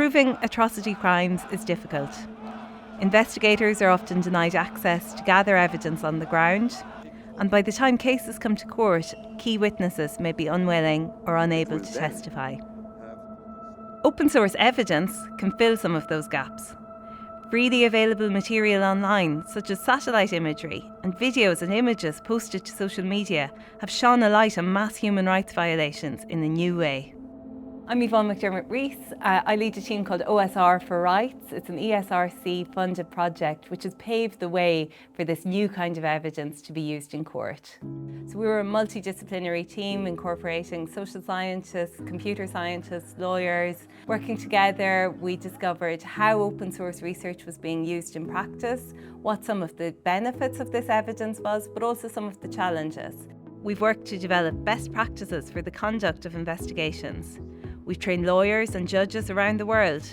Proving atrocity crimes is difficult. Investigators are often denied access to gather evidence on the ground, and by the time cases come to court, key witnesses may be unwilling or unable to testify. Open source evidence can fill some of those gaps. Freely available material online, such as satellite imagery and videos and images posted to social media, have shone a light on mass human rights violations in a new way. I'm Yvonne McDermott-Rees. I lead a team called OSR for Rights. It's an ESRC funded project which has paved the way for this new kind of evidence to be used in court. So we were a multidisciplinary team incorporating social scientists, computer scientists, lawyers. Working together, we discovered how open source research was being used in practice, what some of the benefits of this evidence was, but also some of the challenges. We've worked to develop best practices for the conduct of investigations. We've trained lawyers and judges around the world,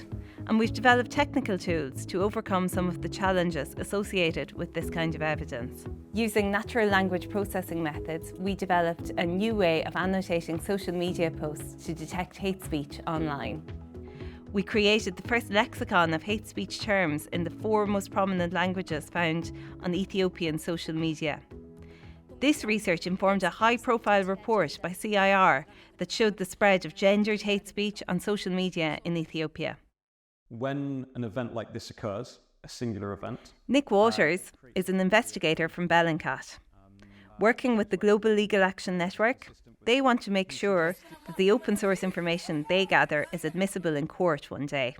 and we've developed technical tools to overcome some of the challenges associated with this kind of evidence. Using natural language processing methods, we developed a new way of annotating social media posts to detect hate speech online. We created the first lexicon of hate speech terms in the 4 most prominent languages found on Ethiopian social media. This research informed a high-profile report by CIR that showed the spread of gendered hate speech on social media in Ethiopia. When an event like this occurs, a singular event... Nick Waters is an investigator from Bellingcat. Working with the Global Legal Action Network, they want to make sure that the open source information they gather is admissible in court one day.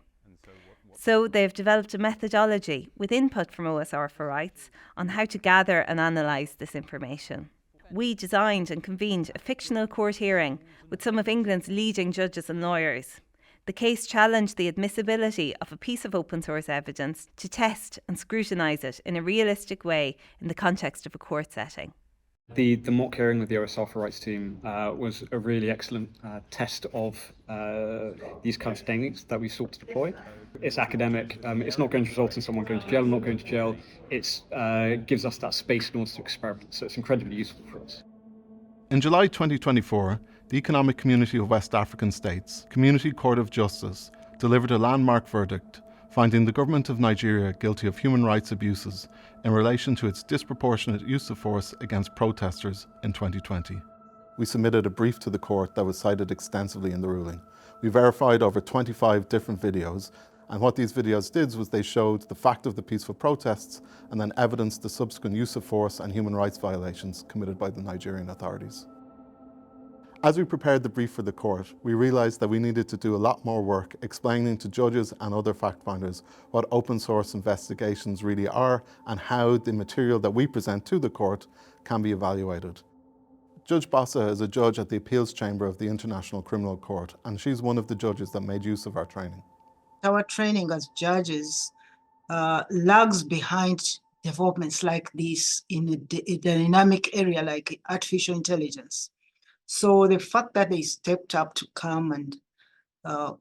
So they've developed a methodology with input from OSR for Rights on how to gather and analyse this information. We designed and convened a fictional court hearing with some of England's leading judges and lawyers. The case challenged the admissibility of a piece of open source evidence to test and scrutinise it in a realistic way in the context of a court setting. The mock hearing with the OSR for Rights team was a really excellent test of these kinds of techniques that we sought to deploy. It's academic, it's not going to result in someone going to jail or not going to jail. It gives us that space in order to experiment, so it's incredibly useful for us. In July 2024, the Economic Community of West African States, Community Court of Justice, delivered a landmark verdict finding the government of Nigeria guilty of human rights abuses in relation to its disproportionate use of force against protesters in 2020. We submitted a brief to the court that was cited extensively in the ruling. We verified over 25 different videos, and what these videos did was they showed the fact of the peaceful protests and then evidenced the subsequent use of force and human rights violations committed by the Nigerian authorities. As we prepared the brief for the court, we realised that we needed to do a lot more work explaining to judges and other fact finders what open source investigations really are and how the material that we present to the court can be evaluated. Judge Bossa is a judge at the Appeals Chamber of the International Criminal Court, and she's one of the judges that made use of our training. Our training as judges lags behind developments like this in a dynamic area like artificial intelligence. So the fact that they stepped up to come and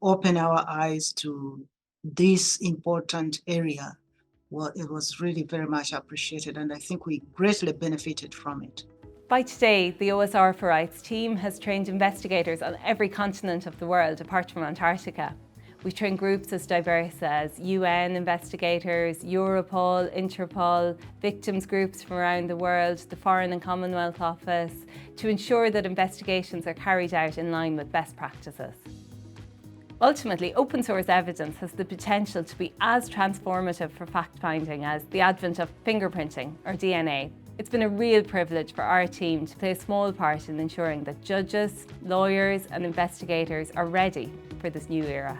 open our eyes to this important area, well, it was really very much appreciated, and I think we greatly benefited from it. By today, the OSR for Rights team has trained investigators on every continent of the world apart from Antarctica. We've trained groups as diverse as UN investigators, Europol, Interpol, victims groups from around the world, the Foreign and Commonwealth Office, to ensure that investigations are carried out in line with best practices. Ultimately, open source evidence has the potential to be as transformative for fact-finding as the advent of fingerprinting or DNA. It's been a real privilege for our team to play a small part in ensuring that judges, lawyers and investigators are ready for this new era.